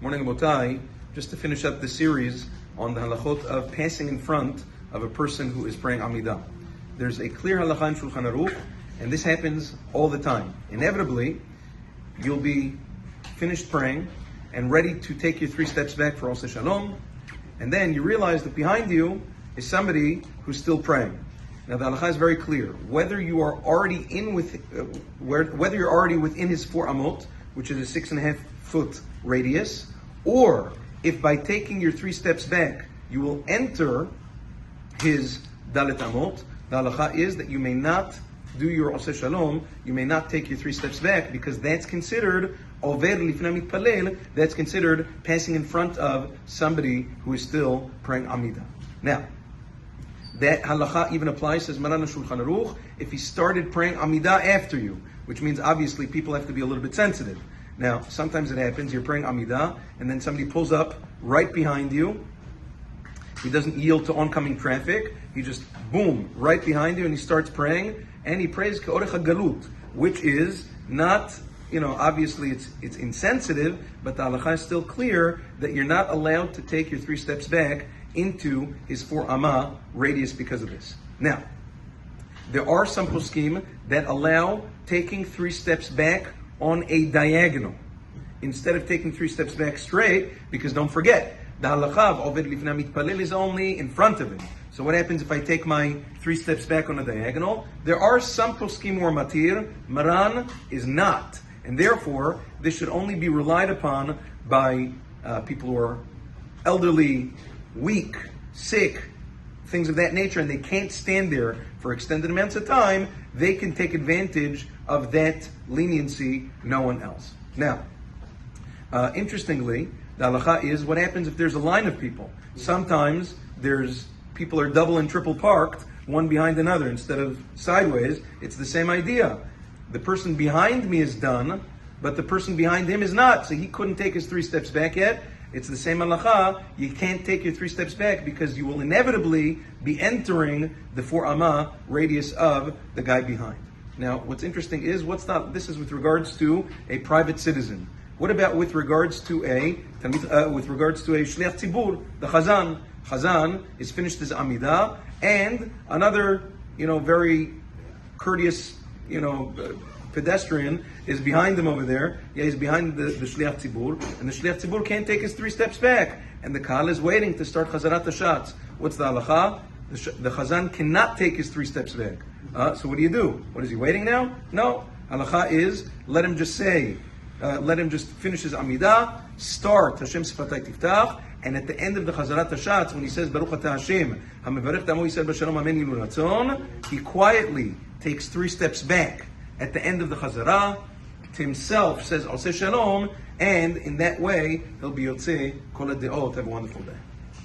Morning, Abotai. Just to finish up the series on the halachot of passing in front of a person who is praying Amida. There's a clear halacha in Shulchan Aruch, and this happens all the time. Inevitably, you'll be finished praying and ready to take your 3 steps back for Oseh Shalom, and then you realize that behind you is somebody who's still praying. Now the halacha is very clear. Whether you are already whether you're already within his 4 amot, which is a 6.5 foot radius, or if by taking your 3 steps back you will enter his dalet amot, the halacha is that you may not do your oseh shalom, you may not take your 3 steps back, because that's considered over lifnei mitpalel, that's considered passing in front of somebody who is still praying Amida. Now, that halacha even applies, says Maran Shulchan Aruch, if he started praying Amida after you, which means obviously people have to be a little bit sensitive. Now, sometimes it happens, you're praying Amida, and then somebody pulls up right behind you. He doesn't yield to oncoming traffic. He just, boom, right behind you, and he starts praying, and he prays K'orech HaGalut, which is not, obviously it's insensitive, but the halacha is still clear that you're not allowed to take your 3 steps back into his 4 amma radius because of this. Now, there are some poskim that allow taking 3 steps back on a diagonal, instead of taking 3 steps back straight, because don't forget, the halacha of oved lifnei mitpalel is only in front of him. So what happens if I take my 3 steps back on a diagonal? There are some poskim who are matir, Maran is not. And therefore, this should only be relied upon by people who are elderly, weak, sick, things of that nature, and they can't stand there for extended amounts of time. They can take advantage of that leniency, no one else. Now, interestingly, the halacha is what happens if there's a line of people. Sometimes people are double and triple parked, one behind another instead of sideways. It's the same idea. The person behind me is done, but the person behind him is not, so he couldn't take his 3 steps back yet. It's the same halacha. You can't take your 3 steps back because you will inevitably be entering the 4 amma radius of the guy behind. Now, what's interesting is this is with regards to a private citizen. What about with regards to a shliach tzibur, the chazan? Chazan is finished his Amida, and another, very courteous, pedestrian is behind him over there. Yeah, he's behind the shliach tzibur, and the shliach tzibur can't take his 3 steps back, and the kahal is waiting to start chazarat hashatz. What's the halacha? The chazan cannot take his 3 steps back. So what do you do? What is he waiting now? No. Halacha is let him just finish his Amida, start Hashem Sifatay Tiftach, and at the end of the chazarat hashatz, when he says Baruch Atah Hashem HaMevarech Ta'amo Yisrael B'Shalom Amen Yilu Ratzon, he quietly takes 3 steps back at the end of the chazarah, to himself says Oseh Shalom, and in that way he'll be Yotzei Kol HaDeot. Have a wonderful day.